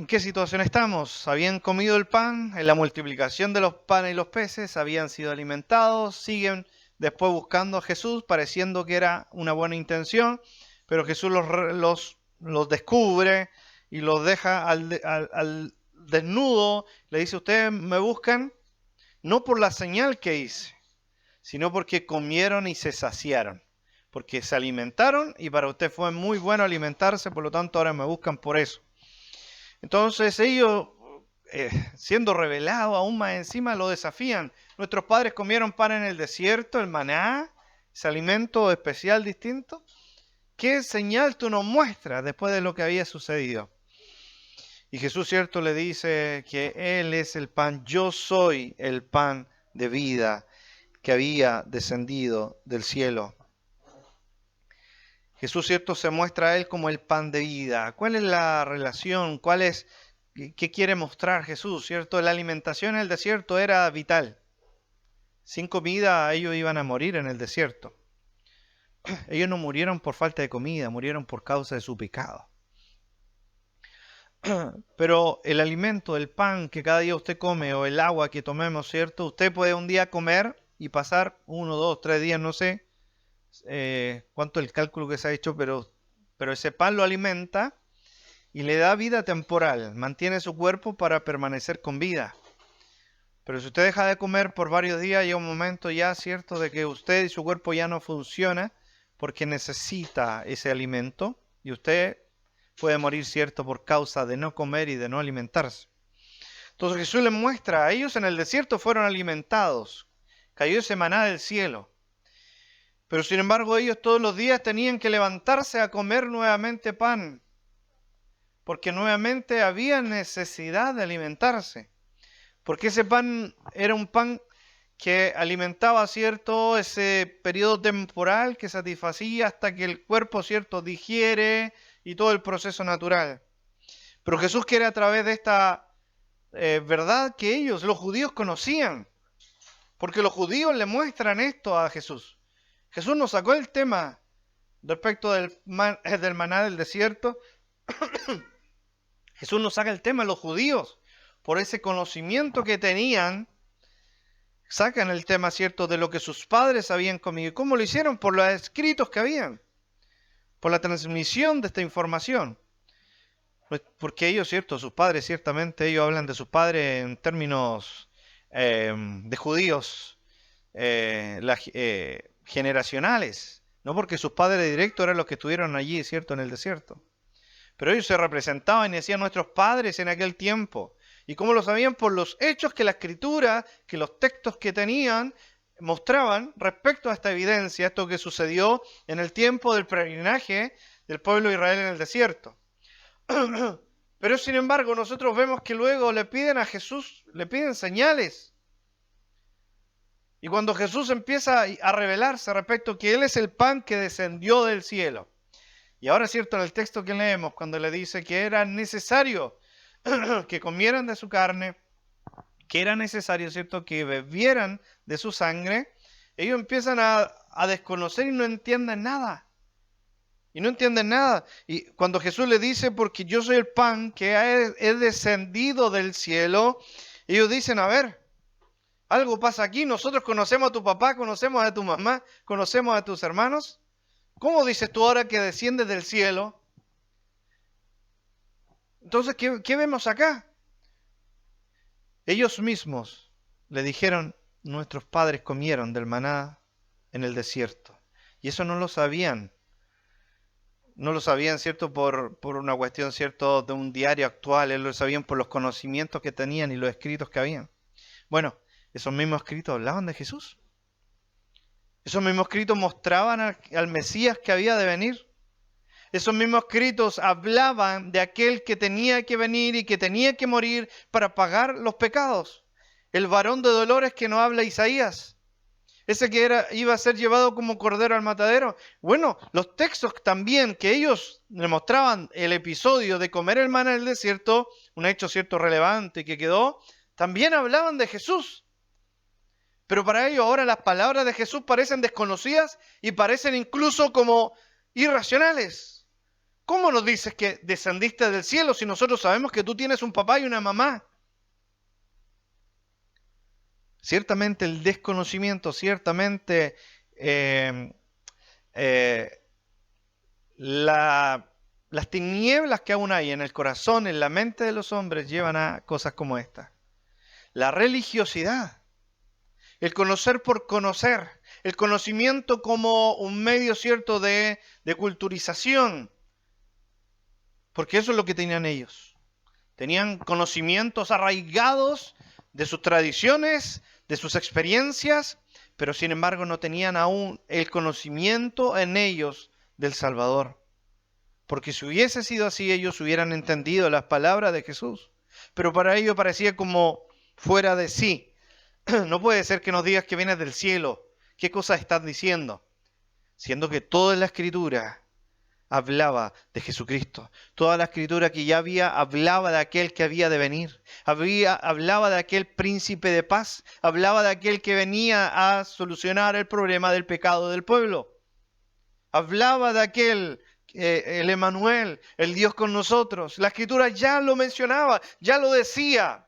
¿En qué situación estamos? Habían comido el pan, en la multiplicación de los panes y los peces, habían sido alimentados, siguen después buscando a Jesús, pareciendo que era una buena intención, pero Jesús los descubre y los deja al desnudo. Le dice: ustedes me buscan no por la señal que hice, sino porque comieron y se saciaron, porque se alimentaron y para usted fue muy bueno alimentarse, por lo tanto ahora me buscan por eso. Entonces ellos, siendo revelados aún más encima, lo desafían. Nuestros padres comieron pan en el desierto, el maná, ese alimento especial distinto. ¿Qué señal tú nos muestras después de lo que había sucedido? Y Jesús, cierto, le dice que Él es el pan, yo soy el pan de vida que había descendido del cielo. Jesús, cierto, se muestra a Él como el pan de vida. ¿Cuál es la relación? ¿Qué quiere mostrar Jesús, cierto? La alimentación en el desierto era vital. Sin comida ellos iban a morir en el desierto. Ellos no murieron por falta de comida, murieron por causa de su pecado. Pero el alimento, el pan que cada día usted come o el agua que tomemos, ¿cierto? Usted puede un día comer y pasar 1, 2, 3 días, no sé cuánto es el cálculo que se ha hecho, pero ese pan lo alimenta y le da vida temporal, mantiene su cuerpo para permanecer con vida. Pero si usted deja de comer por varios días, llega un momento ya, ¿cierto?, de que usted y su cuerpo ya no funciona porque necesita ese alimento y usted puede morir, ¿cierto?, por causa de no comer y de no alimentarse. Entonces Jesús les muestra, a ellos en el desierto fueron alimentados, cayó ese maná del cielo. Pero sin embargo ellos todos los días tenían que levantarse a comer nuevamente pan, porque nuevamente había necesidad de alimentarse. Porque ese pan era un pan que alimentaba, ¿cierto?, ese periodo temporal que satisfacía hasta que el cuerpo, ¿cierto?, digiere y todo el proceso natural. Pero Jesús quiere a través de esta verdad que ellos, los judíos, conocían. Porque los judíos le muestran esto a Jesús. Jesús nos sacó el tema respecto del maná del desierto. Jesús nos saca el tema, los judíos, por ese conocimiento que tenían, sacan el tema, ¿cierto?, de lo que sus padres habían comido. ¿Y cómo lo hicieron? Por los escritos que habían, por la transmisión de esta información. Porque ellos, ¿cierto?, sus padres, ciertamente, ellos hablan de sus padres en términos de judíos generacionales, no porque sus padres directos eran los que estuvieron allí, ¿cierto?, en el desierto. Pero ellos se representaban y decían nuestros padres en aquel tiempo. ¿Y cómo lo sabían? Por los hechos que la escritura, que los textos que tenían, mostraban respecto a esta evidencia, esto que sucedió en el tiempo del peregrinaje del pueblo de Israel en el desierto. Pero sin embargo nosotros vemos que luego le piden a Jesús, le piden señales. Y cuando Jesús empieza a revelarse respecto a que Él es el pan que descendió del cielo. Y ahora es cierto en el texto que leemos, cuando le dice que era necesario que comieran de su carne, que era necesario, ¿cierto?, que bebieran de su sangre, ellos empiezan a desconocer y no entienden nada. Y no entienden nada. Y cuando Jesús le dice, porque yo soy el pan que he descendido del cielo, ellos dicen, a ver, algo pasa aquí, nosotros conocemos a tu papá, conocemos a tu mamá, conocemos a tus hermanos. ¿Cómo dices tú ahora que desciendes del cielo? Entonces, ¿qué vemos acá? Ellos mismos le dijeron, nuestros padres comieron del maná en el desierto. Y eso no lo sabían. No lo sabían, ¿cierto?, por una cuestión, ¿cierto?, de un diario actual. Ellos lo sabían por los conocimientos que tenían y los escritos que habían. Bueno, esos mismos escritos hablaban de Jesús. Esos mismos escritos mostraban al Mesías que había de venir. Esos mismos escritos hablaban de aquel que tenía que venir y que tenía que morir para pagar los pecados. El varón de dolores que nos habla Isaías. Ese que iba a ser llevado como cordero al matadero. Bueno, los textos también que ellos le mostraban el episodio de comer el maná en el desierto, un hecho cierto relevante que quedó, también hablaban de Jesús. Pero para ellos ahora las palabras de Jesús parecen desconocidas y parecen incluso como irracionales. ¿cómo nos dices que descendiste del cielo si nosotros sabemos que tú tienes un papá y una mamá? Ciertamente el desconocimiento, ciertamente eh, las tinieblas que aún hay en el corazón, en la mente de los hombres, llevan a cosas como esta. La religiosidad, el conocer por conocer, el conocimiento como un medio cierto de culturización, porque eso es lo que tenían ellos. Tenían conocimientos arraigados de sus tradiciones, de sus experiencias, pero sin embargo no tenían aún el conocimiento en ellos del Salvador. Porque si hubiese sido así, ellos hubieran entendido las palabras de Jesús. Pero para ellos parecía como fuera de sí. No puede ser que nos digas que vienes del cielo. ¿Qué cosas estás diciendo? Siendo que toda la Escritura hablaba de Jesucristo. Toda la Escritura que ya hablaba de aquel que había de venir. Hablaba de aquel príncipe de paz. Hablaba de aquel que venía a solucionar el problema del pecado del pueblo. Hablaba de aquel, el Emmanuel, el Dios con nosotros. La Escritura ya lo mencionaba, ya lo decía,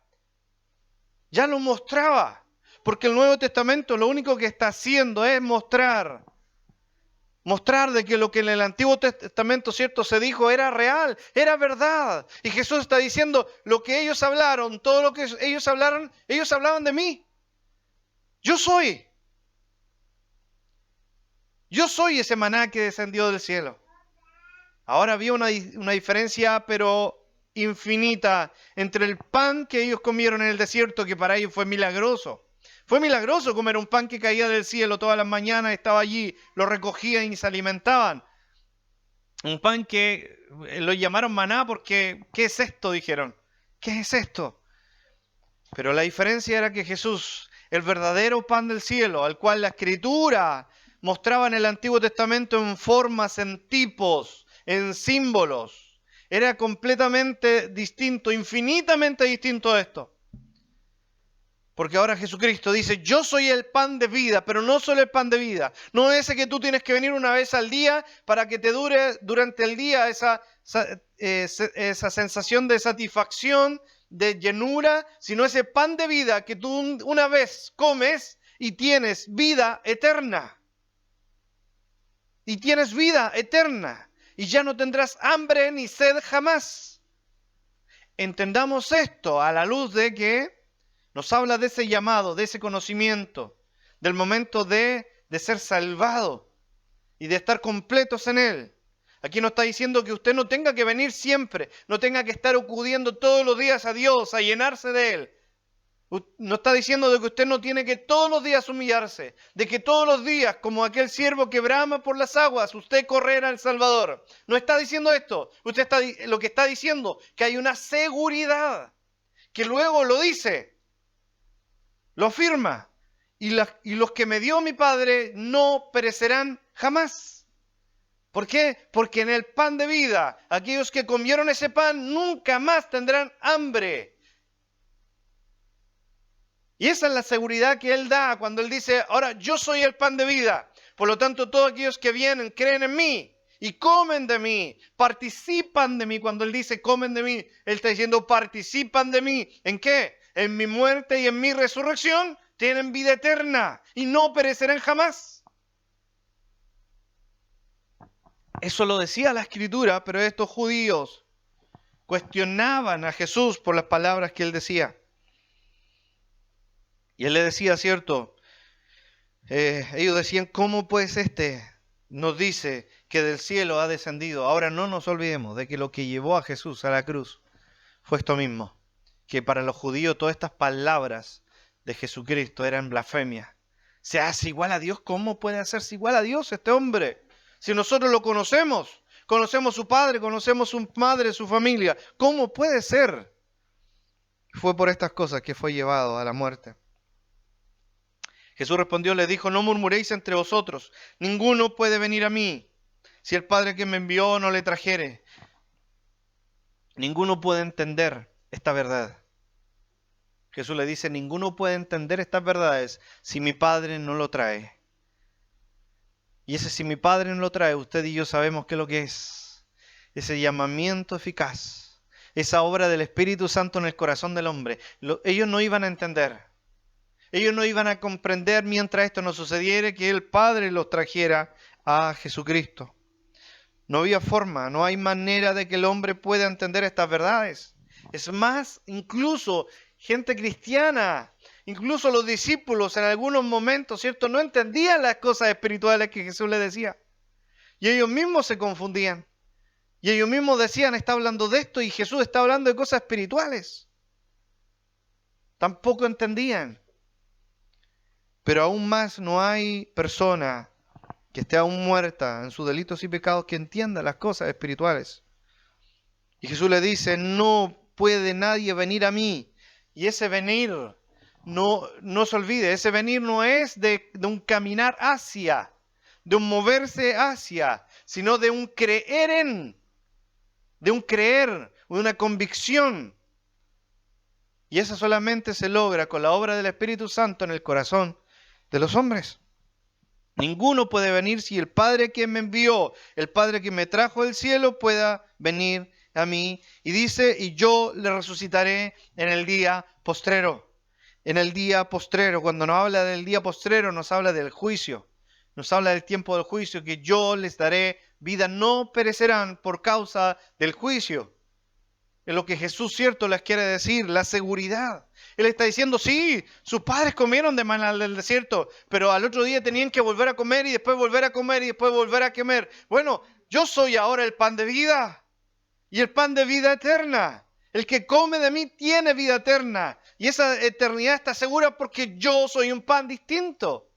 ya lo mostraba. Porque el Nuevo Testamento lo único que está haciendo es mostrar de que lo que en el Antiguo Testamento, cierto, se dijo era real, era verdad. Y Jesús está diciendo, lo que ellos hablaron, todo lo que ellos hablaban de mí. Yo soy ese maná que descendió del cielo. Ahora había una diferencia, pero infinita, entre el pan que ellos comieron en el desierto, que para ellos fue milagroso. Fue milagroso comer un pan que caía del cielo todas las mañanas, estaba allí, lo recogían y se alimentaban. Un pan que lo llamaron maná porque, ¿qué es esto?, dijeron. ¿Qué es esto? Pero la diferencia era que Jesús, el verdadero pan del cielo, al cual la Escritura mostraba en el Antiguo Testamento en formas, en tipos, en símbolos, era completamente distinto, infinitamente distinto a esto. Porque ahora Jesucristo dice, yo soy el pan de vida, pero no solo el pan de vida. No es ese que tú tienes que venir una vez al día para que te dure durante el día esa sensación de satisfacción, de llenura, sino ese pan de vida que tú una vez comes y tienes vida eterna. Y tienes vida eterna. Y ya no tendrás hambre ni sed jamás. Entendamos esto a la luz de que nos habla de ese llamado, de ese conocimiento, del momento de ser salvado y de estar completos en Él. Aquí nos está diciendo que usted no tenga que venir siempre, no tenga que estar acudiendo todos los días a Dios, a llenarse de Él. Nos está diciendo de que usted no tiene que todos los días humillarse, de que todos los días, como aquel siervo que brama por las aguas, usted correrá al Salvador. No está diciendo esto, lo que está diciendo, que hay una seguridad, que luego lo dice, lo afirma, y los que me dio mi Padre no perecerán jamás. ¿Por qué? Porque en el pan de vida, aquellos que comieron ese pan nunca más tendrán hambre. Y esa es la seguridad que Él da cuando Él dice, ahora yo soy el pan de vida. Por lo tanto, todos aquellos que vienen, creen en mí y comen de mí, participan de mí. Cuando Él dice comen de mí, Él está diciendo participan de mí. ¿En qué? En mi muerte y en mi resurrección tienen vida eterna y no perecerán jamás. Eso lo decía la Escritura, pero estos judíos cuestionaban a Jesús por las palabras que Él decía. Y Él le decía, cierto, ellos decían, ¿cómo pues nos dice que del cielo ha descendido? Ahora no nos olvidemos de que lo que llevó a Jesús a la cruz fue esto mismo. Que para los judíos todas estas palabras de Jesucristo eran blasfemia. ¿Se hace igual a Dios? ¿Cómo puede hacerse igual a Dios este hombre? Si nosotros lo conocemos su padre, conocemos su madre, su familia, ¿cómo puede ser? Fue por estas cosas que fue llevado a la muerte. Jesús respondió, les dijo, no murmuréis entre vosotros, ninguno puede venir a mí, si el Padre que me envió no le trajere. Ninguno puede entender esta verdad. Jesús le dice, ninguno puede entender estas verdades si mi Padre no lo trae. Y ese si mi Padre no lo trae, usted y yo sabemos qué es lo que es. ese llamamiento eficaz, esa obra del Espíritu Santo en el corazón del hombre. Ellos no iban a entender. Ellos no iban a comprender mientras esto no sucediera que el Padre los trajera a Jesucristo. No había forma, no hay manera de que el hombre pueda entender estas verdades. Es más, incluso gente cristiana, incluso los discípulos en algunos momentos, ¿cierto? No entendían las cosas espirituales que Jesús les decía. Y ellos mismos se confundían. Y ellos mismos decían, está hablando de esto y Jesús está hablando de cosas espirituales. Tampoco entendían. Pero aún más no hay persona que esté aún muerta en sus delitos y pecados que entienda las cosas espirituales. Y Jesús le dice, no puede nadie venir a mí. Y ese venir, no se olvide, ese venir no es de un caminar hacia, de un moverse hacia, sino de un creer en, de un creer, de una convicción. Y eso solamente se logra con la obra del Espíritu Santo en el corazón de los hombres. Ninguno puede venir si el Padre que me envió, el Padre que me trajo del cielo, pueda venir a mí. Y dice, y yo le resucitaré en el día postrero. En el día postrero, cuando nos habla del día postrero, nos habla del juicio. Nos habla del tiempo del juicio, que yo les daré vida, no perecerán por causa del juicio. Es lo que Jesús, cierto, les quiere decir, la seguridad. Él está diciendo, sí, sus padres comieron de maná del desierto, pero al otro día tenían que volver a comer y después volver a comer y después volver a comer. Bueno, yo soy ahora el pan de vida y el pan de vida eterna. El que come de mí tiene vida eterna y esa eternidad está segura porque yo soy un pan distinto.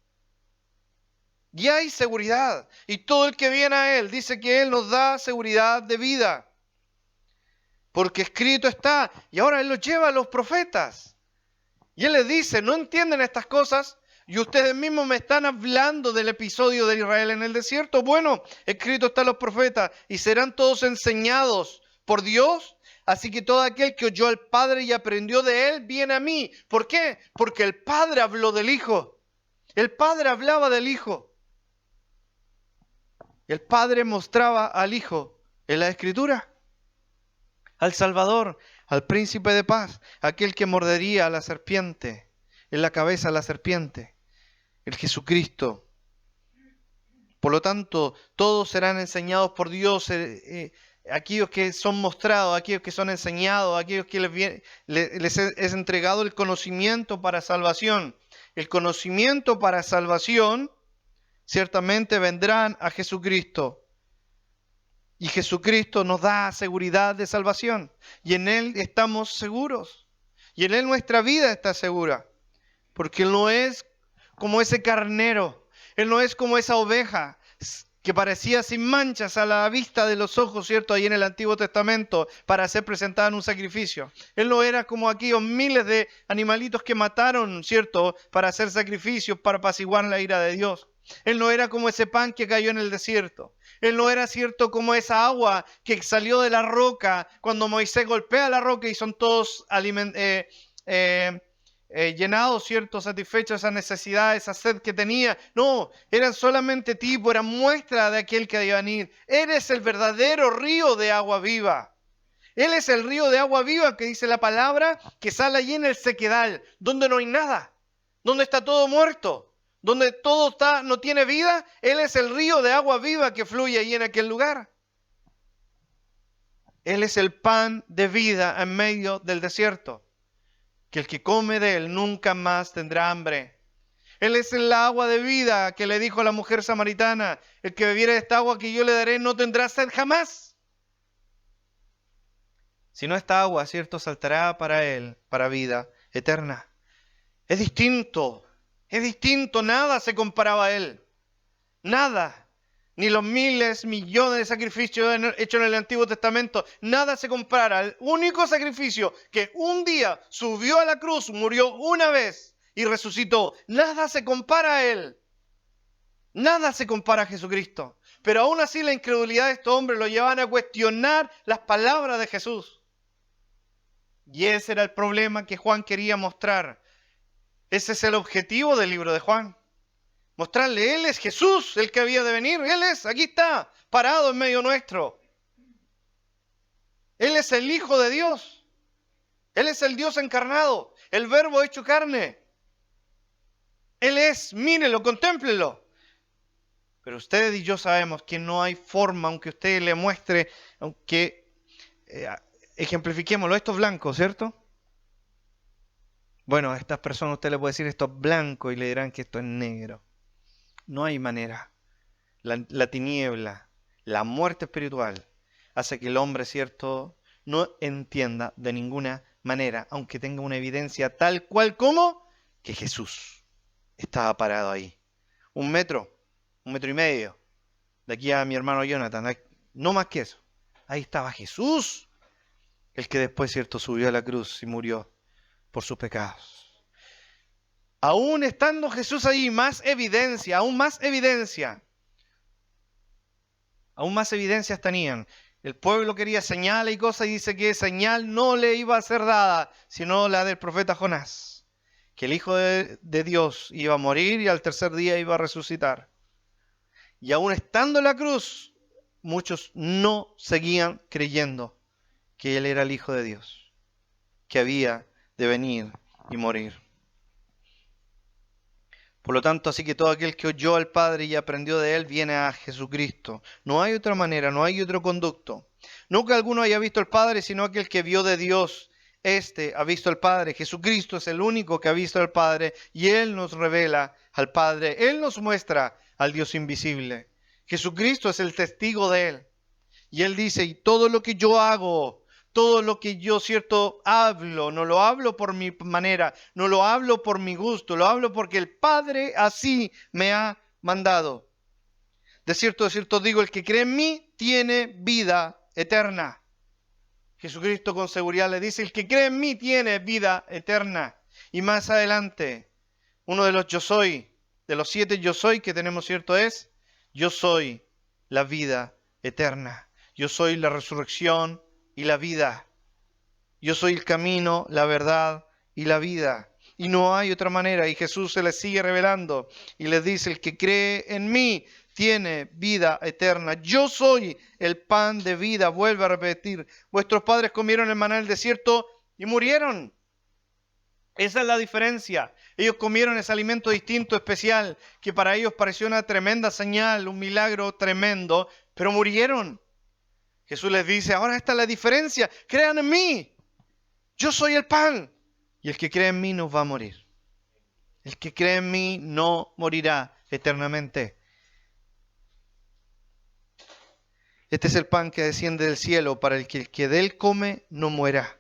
Y hay seguridad. Y todo el que viene a Él dice que Él nos da seguridad de vida. Porque escrito está, y ahora Él los lleva a los profetas. Y Él les dice, no entienden estas cosas, y ustedes mismos me están hablando del episodio de Israel en el desierto. Bueno, escrito está los profetas, y serán todos enseñados por Dios. Así que todo aquel que oyó al Padre y aprendió de Él, viene a mí. ¿Por qué? Porque el Padre habló del Hijo. El Padre hablaba del Hijo. El Padre mostraba al Hijo en la Escritura. Al Salvador, al Príncipe de paz, aquel que mordería a la serpiente, en la cabeza a la serpiente, el Jesucristo. Por lo tanto, todos serán enseñados por Dios, aquellos que son mostrados, aquellos que son enseñados, aquellos que les es entregado el conocimiento para salvación. El conocimiento para salvación, ciertamente vendrán a Jesucristo. Y Jesucristo nos da seguridad de salvación. Y en Él estamos seguros. Y en Él nuestra vida está segura. Porque Él no es como ese carnero. Él no es como esa oveja que parecía sin manchas a la vista de los ojos, ¿cierto? Ahí en el Antiguo Testamento para ser presentada en un sacrificio. Él no era como aquellos miles de animalitos que mataron, ¿cierto? Para hacer sacrificios, para apaciguar la ira de Dios. Él no era como ese pan que cayó en el desierto. Él no era, cierto, como esa agua que salió de la roca cuando Moisés golpea la roca y son todos llenados, cierto, satisfechos esa necesidad, esa sed que tenía. No, eran solamente tipo, eran muestra de aquel que iba a venir. Él es el verdadero río de agua viva. Él es el río de agua viva que dice la palabra que sale allí en el sequedal, donde no hay nada, donde está todo muerto. Donde todo no tiene vida, Él es el río de agua viva que fluye ahí en aquel lugar. Él es el pan de vida en medio del desierto, que el que come de Él nunca más tendrá hambre. Él es el agua de vida que le dijo a la mujer samaritana, el que bebiere de esta agua que yo le daré no tendrá sed jamás. Si no esta agua, cierto, saltará para Él, para vida eterna. Es distinto. Es distinto, nada se comparaba a Él. Nada. Ni los miles, millones de sacrificios hechos en el Antiguo Testamento. Nada se compara al único sacrificio que un día subió a la cruz, murió una vez y resucitó. Nada se compara a Él. Nada se compara a Jesucristo. Pero aún así la incredulidad de estos hombres lo llevaban a cuestionar las palabras de Jesús. Y ese era el problema que Juan quería mostrar. Ese es el objetivo del libro de Juan. Mostrarle, Él es Jesús, el que había de venir. Él es, aquí está, parado en medio nuestro. Él es el Hijo de Dios. Él es el Dios encarnado, el Verbo hecho carne. Él es, mírelo, contémplelo. Pero ustedes y yo sabemos que no hay forma, aunque usted le muestre, aunque ejemplifiquémoslo, esto es blanco, ¿cierto? Bueno, a estas personas usted le puede decir esto es blanco y le dirán que esto es negro. No hay manera. La tiniebla, la muerte espiritual, hace que el hombre, ¿cierto?, no entienda de ninguna manera, aunque tenga una evidencia tal cual como que Jesús estaba parado ahí. 1 metro, 1,5 metros de aquí a mi hermano Jonathan, no más que eso. Ahí estaba Jesús, el que después, ¿cierto?, subió a la cruz y murió por sus pecados. Aún estando Jesús ahí, más evidencia, aún más evidencias tenían. El pueblo quería señales y cosas y dice que señal no le iba a ser dada, sino la del profeta Jonás. Que el Hijo de Dios iba a morir y al tercer día iba a resucitar. Y aún estando en la cruz, muchos no seguían creyendo que Él era el Hijo de Dios, que había de venir y morir. Por lo tanto, así que todo aquel que oyó al Padre y aprendió de Él, viene a Jesucristo. No hay otra manera, no hay otro conducto. No que alguno haya visto al Padre, sino aquel que vio de Dios, este ha visto al Padre. Jesucristo es el único que ha visto al Padre y Él nos revela al Padre. Él nos muestra al Dios invisible. Jesucristo es el testigo de Él. Y Él dice, y todo lo que yo hago, todo lo que yo, cierto, hablo, no lo hablo por mi manera, no lo hablo por mi gusto, lo hablo porque el Padre así me ha mandado. De cierto digo, el que cree en mí tiene vida eterna. Jesucristo con seguridad le dice, el que cree en mí tiene vida eterna. Y más adelante, uno de los yo soy, de los 7 yo soy que tenemos, cierto, es, yo soy la vida eterna. Yo soy la resurrección y la vida. Yo soy el camino, la verdad y la vida. Y no hay otra manera. Y Jesús se les sigue revelando y les dice, el que cree en mí tiene vida eterna. Yo soy el pan de vida. Vuelve a repetir. Vuestros padres comieron el maná en el desierto y murieron. Esa es la diferencia. Ellos comieron ese alimento distinto, especial, que para ellos pareció una tremenda señal, un milagro tremendo, pero murieron. Jesús les dice, ahora esta es la diferencia, crean en mí, yo soy el pan, y el que cree en mí no va a morir. El que cree en mí no morirá eternamente. Este es el pan que desciende del cielo para el que de él come no muera.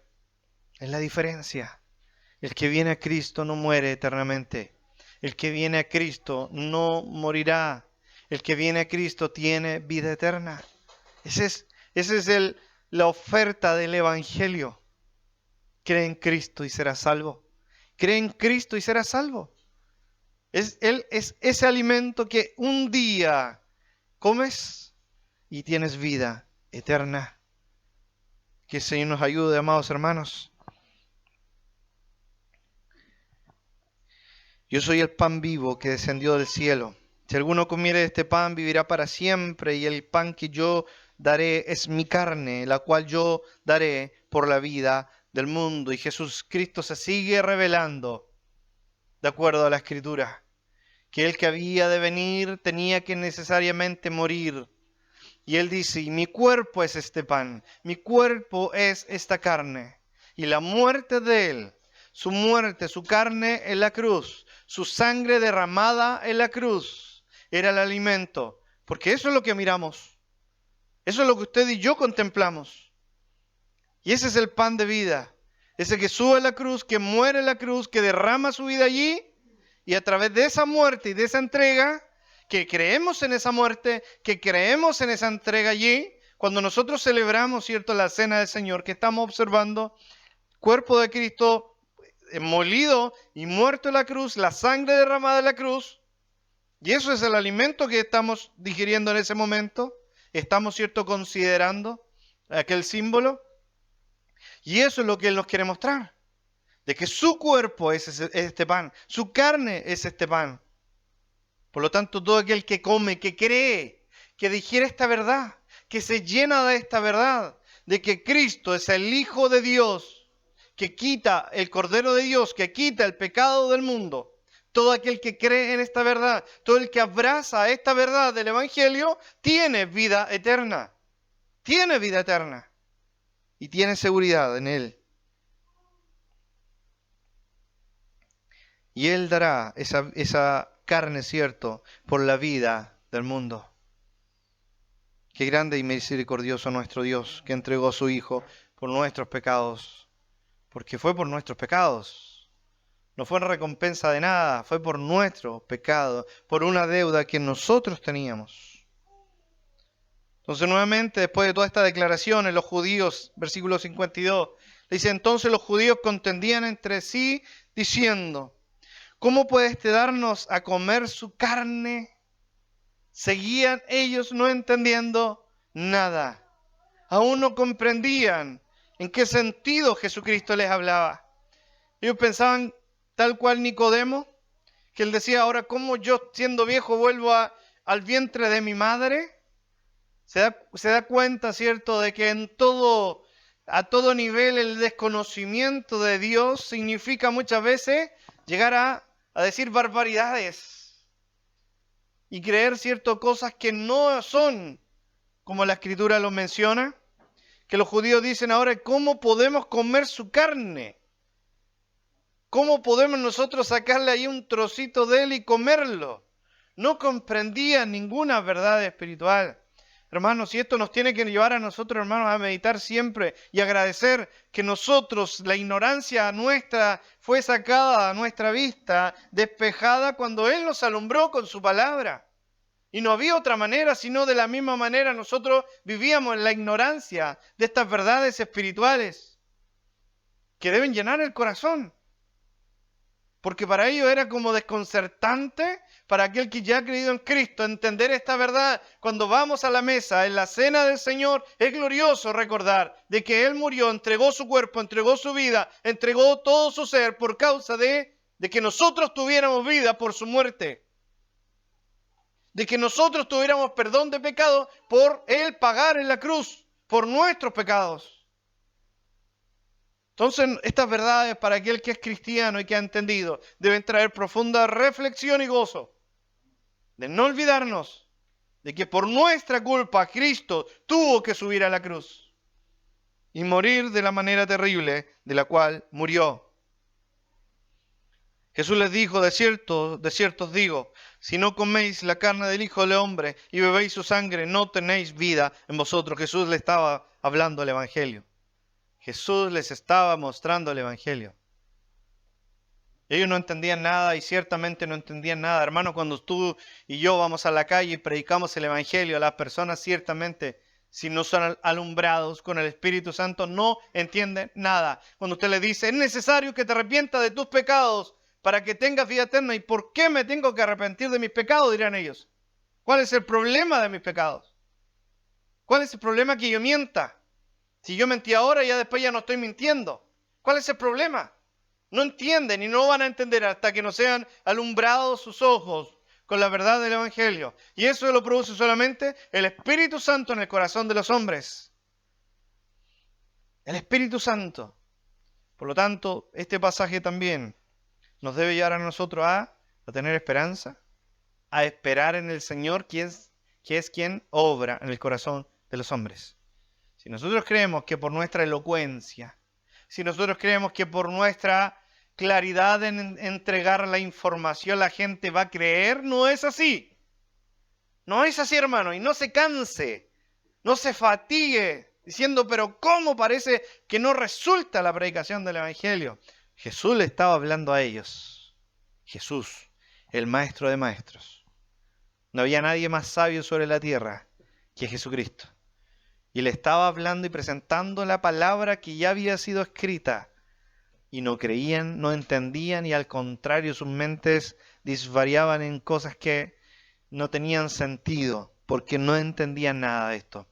Es la diferencia. El que viene a Cristo no muere eternamente. El que viene a Cristo no morirá. El que viene a Cristo tiene vida eterna. Esa es la oferta del Evangelio. Cree en Cristo y serás salvo. Cree en Cristo y serás salvo. Él es ese alimento que un día comes y tienes vida eterna. Que el Señor nos ayude, amados hermanos. Yo soy el pan vivo que descendió del cielo. Si alguno comiere de este pan, vivirá para siempre, y el pan que yo daré es mi carne, la cual yo daré por la vida del mundo. Y Jesucristo se sigue revelando, de acuerdo a la Escritura, que el que había de venir tenía que necesariamente morir. Y Él dice, y mi cuerpo es este pan, mi cuerpo es esta carne. Y la muerte de Él, su muerte, su carne en la cruz, su sangre derramada en la cruz, era el alimento. Porque eso es lo que miramos. Eso es lo que usted y yo contemplamos. Y ese es el pan de vida. Ese que sube a la cruz, que muere en la cruz, que derrama su vida allí. Y a través de esa muerte y de esa entrega, que creemos en esa muerte, que creemos en esa entrega allí, cuando nosotros celebramos, ¿cierto?, la cena del Señor, que estamos observando, cuerpo de Cristo molido y muerto en la cruz, la sangre derramada en la cruz, y eso es el alimento que estamos digiriendo en ese momento, estamos, ¿cierto?, considerando aquel símbolo, y eso es lo que Él nos quiere mostrar, de que su cuerpo es este pan, su carne es este pan. Por lo tanto, todo aquel que come, que cree, que digiere esta verdad, que se llena de esta verdad, de que Cristo es el Hijo de Dios, que quita, el Cordero de Dios, que quita el pecado del mundo. Todo aquel que cree en esta verdad, todo el que abraza esta verdad del Evangelio, tiene vida eterna. Tiene vida eterna. Y tiene seguridad en Él. Y Él dará esa carne, cierto, por la vida del mundo. Qué grande y misericordioso nuestro Dios, que entregó a su Hijo por nuestros pecados. Porque fue por nuestros pecados. No fue en recompensa de nada, fue por nuestro pecado, por una deuda que nosotros teníamos. Entonces nuevamente, después de todas estas declaraciones, los judíos, versículo 52, le dice, entonces los judíos contendían entre sí, diciendo, ¿cómo puede este darnos a comer su carne? Seguían ellos no entendiendo nada. Aún no comprendían en qué sentido Jesucristo les hablaba. Ellos pensaban, tal cual Nicodemo, que él decía, ahora ¿cómo yo siendo viejo vuelvo al vientre de mi madre? Se da cuenta, ¿cierto?, de que a todo nivel el desconocimiento de Dios significa muchas veces llegar a decir barbaridades y creer, ¿cierto?, cosas que no son como la Escritura lo menciona, que los judíos dicen ahora, ¿cómo podemos comer su carne? ¿Cómo podemos nosotros sacarle ahí un trocito de él y comerlo? No comprendían ninguna verdad espiritual. Hermanos, y esto nos tiene que llevar a nosotros, hermanos, a meditar siempre y agradecer que nosotros, la ignorancia nuestra fue sacada a nuestra vista, despejada cuando Él nos alumbró con su palabra. Y no había otra manera, sino de la misma manera nosotros vivíamos en la ignorancia de estas verdades espirituales que deben llenar el corazón. Porque para ellos era como desconcertante, para aquel que ya ha creído en Cristo, entender esta verdad. Cuando vamos a la mesa, en la cena del Señor, es glorioso recordar de que Él murió, entregó su cuerpo, entregó su vida, entregó todo su ser por causa de que nosotros tuviéramos vida por su muerte. De que nosotros tuviéramos perdón de pecados por Él pagar en la cruz, por nuestros pecados. Entonces, estas verdades para aquel que es cristiano y que ha entendido deben traer profunda reflexión y gozo. De no olvidarnos de que por nuestra culpa Cristo tuvo que subir a la cruz y morir de la manera terrible de la cual murió. Jesús les dijo, de cierto os digo, si no coméis la carne del Hijo del Hombre y bebéis su sangre, no tenéis vida en vosotros. Jesús le estaba hablando el Evangelio. Jesús les estaba mostrando el Evangelio. Ellos no entendían nada y ciertamente no entendían nada. Hermano, cuando tú y yo vamos a la calle y predicamos el Evangelio, las personas ciertamente, si no son alumbrados con el Espíritu Santo, no entienden nada. Cuando usted le dice, es necesario que te arrepientas de tus pecados para que tengas vida eterna. ¿Y por qué me tengo que arrepentir de mis pecados?, dirán ellos. ¿Cuál es el problema de mis pecados? ¿Cuál es el problema que yo mienta? Si yo mentí ahora, ya después ya no estoy mintiendo. ¿Cuál es el problema? No entienden y no van a entender hasta que no sean alumbrados sus ojos con la verdad del Evangelio. Y eso lo produce solamente el Espíritu Santo en el corazón de los hombres. El Espíritu Santo. Por lo tanto, este pasaje también nos debe llevar a nosotros a tener esperanza, a esperar en el Señor, que es quien obra en el corazón de los hombres. Si nosotros creemos que por nuestra elocuencia, si nosotros creemos que por nuestra claridad en entregar la información la gente va a creer, no es así. No es así, hermano, y no se canse, no se fatigue diciendo, pero ¿cómo parece que no resulta la predicación del Evangelio? Jesús le estaba hablando a ellos. Jesús, el maestro de maestros. No había nadie más sabio sobre la tierra que Jesucristo. Y le estaba hablando y presentando la palabra que ya había sido escrita. Y no creían, no entendían y al contrario sus mentes disvariaban en cosas que no tenían sentido porque no entendían nada de esto.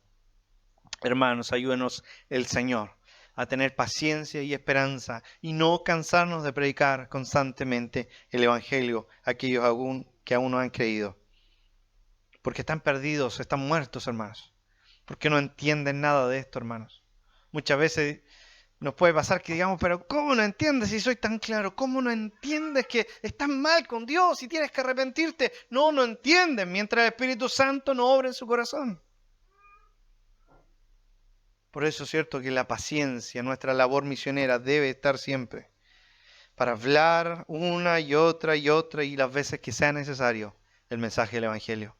Hermanos, ayúdenos el Señor a tener paciencia y esperanza y no cansarnos de predicar constantemente el Evangelio a aquellos que aún no han creído. Porque están perdidos, están muertos, hermanos. Porque no entienden nada de esto, hermanos. Muchas veces nos puede pasar que digamos, pero ¿cómo no entiendes si soy tan claro? ¿Cómo no entiendes que estás mal con Dios y tienes que arrepentirte? No entienden mientras el Espíritu Santo no obra en su corazón. Por eso es cierto que la paciencia, nuestra labor misionera debe estar siempre para hablar una y otra y las veces que sea necesario el mensaje del Evangelio.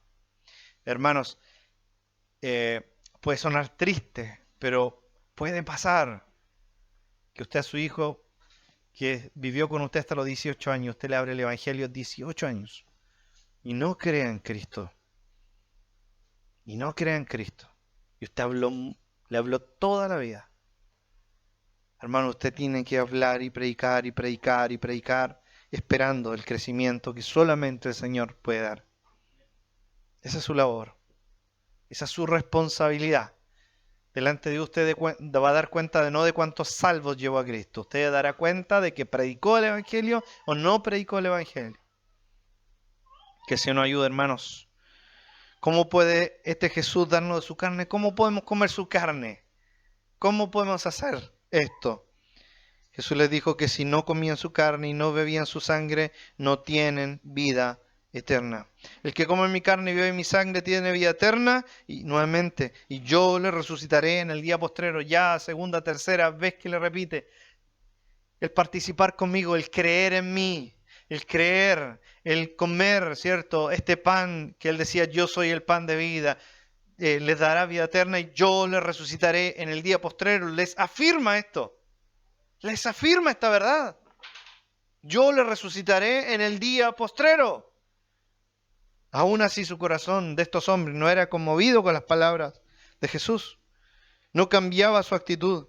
Hermanos, puede sonar triste, pero puede pasar que usted a su hijo que vivió con usted hasta los 18 años, usted le abre el Evangelio a 18 años y no crea en Cristo. Y no crea en Cristo. Y usted le habló toda la vida. Hermano, usted tiene que hablar y predicar y predicar y predicar, esperando el crecimiento que solamente el Señor puede dar. Esa es su labor. Esa es su responsabilidad. Delante de usted va a dar cuenta de no de cuántos salvos llevó a Cristo. Usted dará cuenta de que predicó el Evangelio o no predicó el Evangelio. Que se nos ayude, hermanos. ¿Cómo puede este Jesús darnos de su carne? ¿Cómo podemos comer su carne? ¿Cómo podemos hacer esto? Jesús les dijo que si no comían su carne y no bebían su sangre, no tienen vida eterna. El que come mi carne y bebe mi sangre tiene vida eterna, y nuevamente, y yo le resucitaré en el día postrero. Ya segunda, tercera vez que le repite. El participar conmigo, el creer en mí, el creer, el comer, ¿cierto? Este pan que él decía, yo soy el pan de vida, les dará vida eterna y yo les resucitaré en el día postrero. Les afirma esto. Les afirma esta verdad. Yo le resucitaré en el día postrero. Aún así su corazón de estos hombres no era conmovido con las palabras de Jesús. No cambiaba su actitud.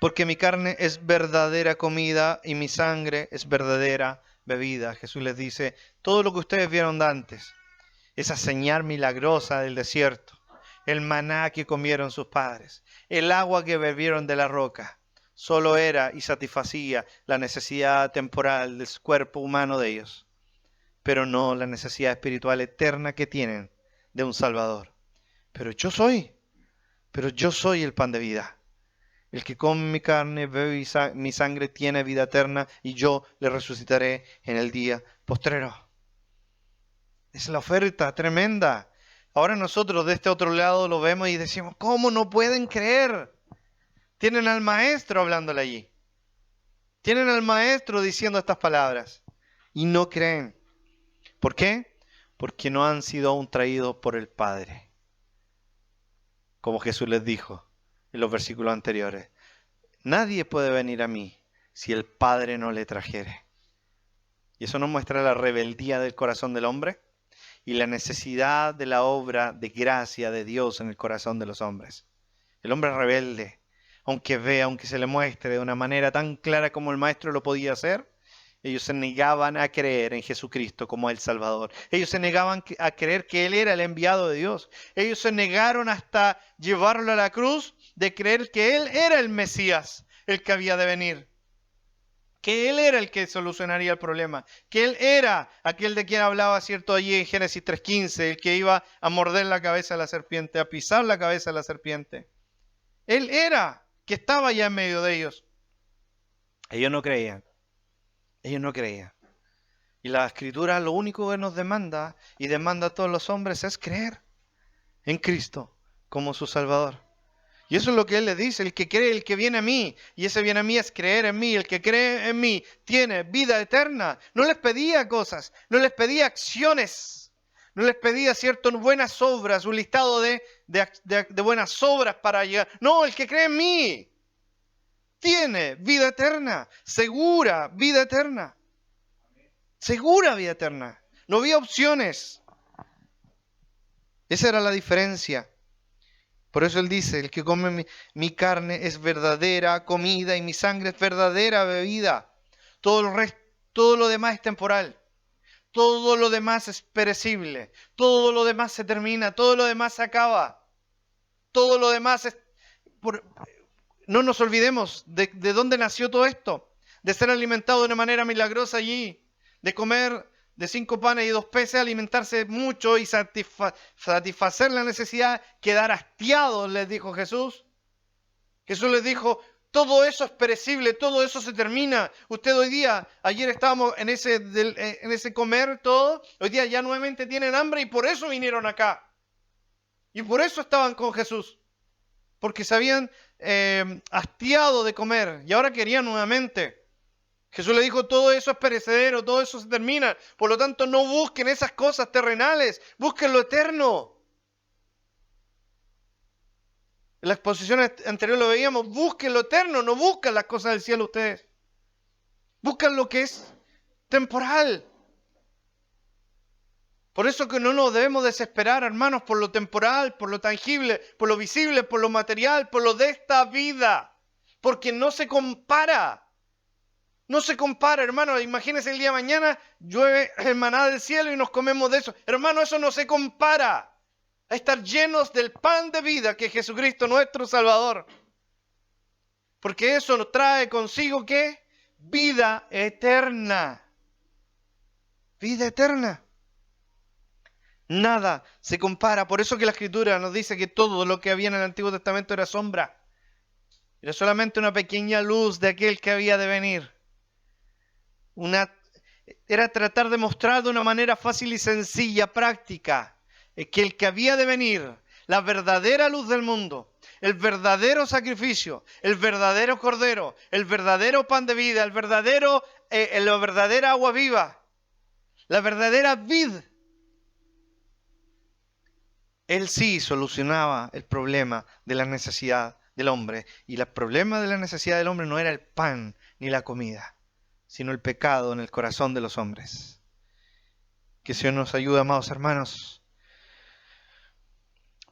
Porque mi carne es verdadera comida y mi sangre es verdadera bebida. Jesús les dice, todo lo que ustedes vieron antes, esa señal milagrosa del desierto, el maná que comieron sus padres, el agua que bebieron de la roca, solo era y satisfacía la necesidad temporal del cuerpo humano de ellos, pero no la necesidad espiritual eterna que tienen de un Salvador. Pero yo soy el pan de vida. El que come mi carne, bebe mi sangre, tiene vida eterna, y yo le resucitaré en el día postrero. Es la oferta tremenda. Ahora nosotros de este otro lado lo vemos y decimos, ¿cómo no pueden creer? Tienen al maestro hablándole allí. Tienen al maestro diciendo estas palabras y no creen. ¿Por qué? Porque no han sido aún traídos por el Padre. Como Jesús les dijo en los versículos anteriores. Nadie puede venir a mí si el Padre no le trajere. Y eso nos muestra la rebeldía del corazón del hombre y la necesidad de la obra de gracia de Dios en el corazón de los hombres. El hombre rebelde, aunque vea, aunque se le muestre de una manera tan clara como el Maestro lo podía hacer, ellos se negaban a creer en Jesucristo como el Salvador. Ellos se negaban a creer que Él era el enviado de Dios. Ellos se negaron hasta llevarlo a la cruz de creer que Él era el Mesías, el que había de venir. Que Él era el que solucionaría el problema. Que Él era aquel de quien hablaba, cierto, allí en Génesis 3:15, el que iba a morder la cabeza de la serpiente, a pisar la cabeza de la serpiente. Él era, que estaba ya en medio de ellos. Ellos no creían. Ellos no creían. Y la Escritura lo único que nos demanda, y demanda a todos los hombres, es creer en Cristo como su Salvador. Y eso es lo que Él le dice, el que cree, el que viene a mí, y ese viene a mí es creer en mí, el que cree en mí tiene vida eterna. No les pedía cosas, no les pedía acciones, no les pedía, cierto, buenas obras, un listado de buenas obras para llegar. No, el que cree en mí tiene vida eterna, segura vida eterna. Segura vida eterna. No había opciones. Esa era la diferencia. Por eso Él dice, el que come mi carne es verdadera comida y mi sangre es verdadera bebida. Todo lo demás es temporal. Todo lo demás es perecible. Todo lo demás se termina. Todo lo demás se acaba. Todo lo demás es... No nos olvidemos de dónde nació todo esto. De ser alimentado de una manera milagrosa allí. De comer de 5 panes y 2 peces, alimentarse mucho y satisfacer la necesidad, quedar hastiados, les dijo Jesús. Jesús les dijo, todo eso es perecible, todo eso se termina. Usted hoy día, ayer estábamos en ese comer todo, hoy día ya nuevamente tienen hambre y por eso vinieron acá. Y por eso estaban con Jesús. Porque se habían hastiado de comer y ahora querían nuevamente. Jesús le dijo, todo eso es perecedero, todo eso se termina. Por lo tanto, no busquen esas cosas terrenales, busquen lo eterno. En la exposición anterior lo veíamos, busquen lo eterno, no busquen las cosas del cielo ustedes. Buscan lo que es temporal. Por eso que no nos debemos desesperar, hermanos, por lo temporal, por lo tangible, por lo visible, por lo material, por lo de esta vida. Porque no se compara. No se compara, hermano. Imagínense el día de mañana, llueve el maná del cielo y nos comemos de eso. Hermano, eso no se compara a estar llenos del pan de vida que es Jesucristo nuestro Salvador. Porque eso nos trae consigo, ¿qué? Vida eterna. Vida eterna. Nada se compara. Por eso que la Escritura nos dice que todo lo que había en el Antiguo Testamento era sombra. Era solamente una pequeña luz de aquel que había de venir. Era tratar de mostrar de una manera fácil y sencilla, práctica, que el que había de venir, la verdadera luz del mundo, el verdadero sacrificio, el verdadero cordero, el verdadero pan de vida, la verdadera agua viva, la verdadera vid. Él sí solucionaba el problema de la necesidad del hombre. Y el problema de la necesidad del hombre no era el pan ni la comida, sino el pecado en el corazón de los hombres. Que el Señor nos ayude, amados hermanos.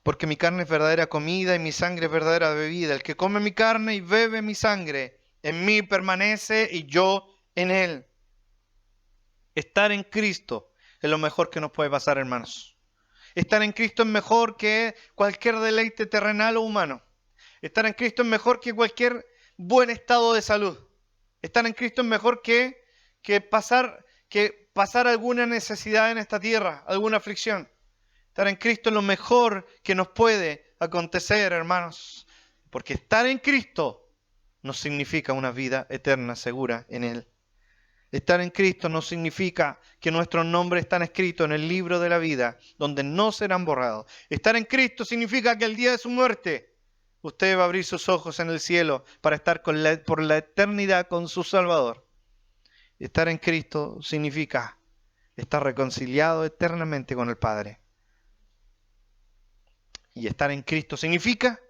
Porque mi carne es verdadera comida y mi sangre es verdadera bebida. El que come mi carne y bebe mi sangre, en mí permanece y yo en él. Estar en Cristo es lo mejor que nos puede pasar, hermanos. Estar en Cristo es mejor que cualquier deleite terrenal o humano. Estar en Cristo es mejor que cualquier buen estado de salud. Estar en Cristo es mejor que pasar alguna necesidad en esta tierra, alguna aflicción. Estar en Cristo es lo mejor que nos puede acontecer, hermanos. Porque estar en Cristo no significa una vida eterna segura en Él. Estar en Cristo no significa que nuestros nombres están escritos en el libro de la vida, donde no serán borrados. Estar en Cristo significa que el día de su muerte, usted va a abrir sus ojos en el cielo para estar por la eternidad con su Salvador. Estar en Cristo significa estar reconciliado eternamente con el Padre. Y estar en Cristo significa,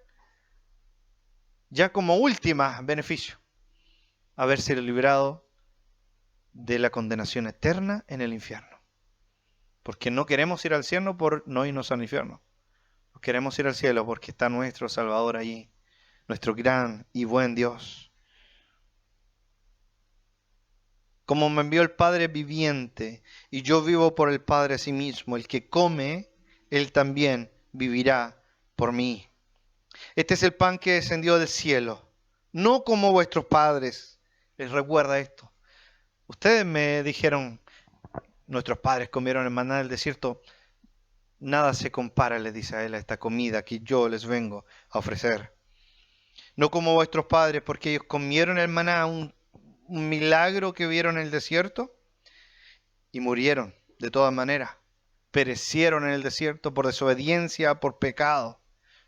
ya como última beneficio, haber sido librado de la condenación eterna en el infierno. Porque no queremos ir al cielo por no irnos al infierno. Queremos ir al cielo porque está nuestro Salvador allí, nuestro gran y buen Dios. Como me envió el Padre viviente, y yo vivo por el Padre asimismo, el que come, él también vivirá por mí. Este es el pan que descendió del cielo, no como vuestros padres. Les recuerda esto. Ustedes me dijeron, nuestros padres comieron el maná del desierto. Nada se compara, les dice a él, a esta comida que yo les vengo a ofrecer. No como vuestros padres, porque ellos comieron el maná, un milagro que vieron en el desierto, y murieron de todas maneras. Perecieron en el desierto por desobediencia, por pecado.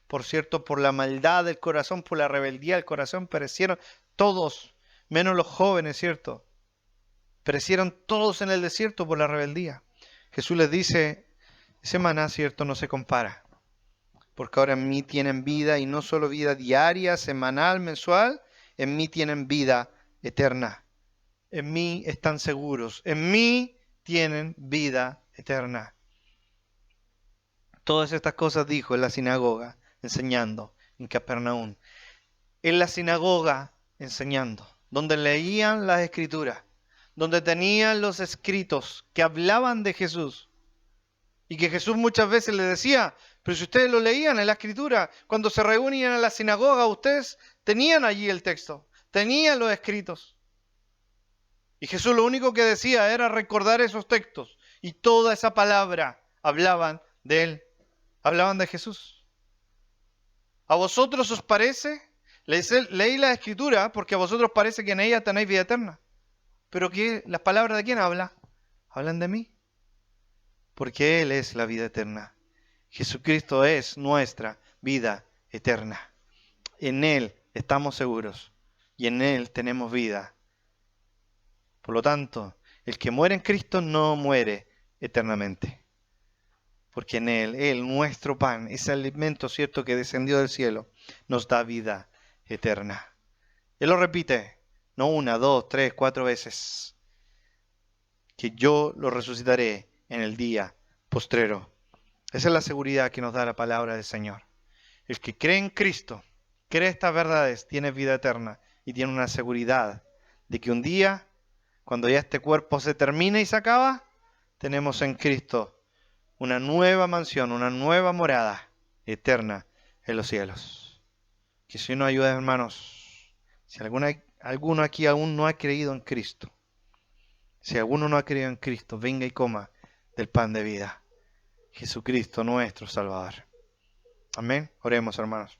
Por cierto, por la maldad del corazón, por la rebeldía del corazón, perecieron todos, menos los jóvenes, ¿cierto? Perecieron todos en el desierto por la rebeldía. Jesús les dice, ese maná, cierto, no se compara. Porque ahora en mí tienen vida, y no solo vida diaria, semanal, mensual, en mí tienen vida eterna. En mí están seguros. En mí tienen vida eterna. Todas estas cosas dijo en la sinagoga, enseñando en Capernaum. En la sinagoga, enseñando, donde leían las escrituras, donde tenían los escritos que hablaban de Jesús. Y que Jesús muchas veces les decía, pero si ustedes lo leían en la escritura, cuando se reunían en la sinagoga, ustedes tenían allí el texto, tenían los escritos. Y Jesús lo único que decía era recordar esos textos, y toda esa palabra hablaban de Él, hablaban de Jesús. ¿A vosotros os parece? Leí la Escritura porque a vosotros parece que en ella tenéis vida eterna. ¿Pero las palabras de quién habla? Hablan de mí. Porque Él es la vida eterna. Jesucristo es nuestra vida eterna. En Él estamos seguros y en Él tenemos vida. Por lo tanto, el que muere en Cristo no muere eternamente. Porque en Él, nuestro pan, ese alimento cierto que descendió del cielo, nos da vida eterna. Él lo repite, no 1, 2, 3, 4 veces, que yo lo resucitaré en el día postrero. Esa es la seguridad que nos da la palabra del Señor. El que cree en Cristo, cree estas verdades, tiene vida eterna y tiene una seguridad de que un día, cuando ya este cuerpo se termina y se acaba, tenemos en Cristo una nueva mansión, una nueva morada eterna en los cielos. Que si nos ayuda, hermanos, si alguno aquí aún no ha creído en Cristo, si alguno no ha creído en Cristo, venga y coma del pan de vida. Jesucristo nuestro Salvador. Amén. Oremos, hermanos.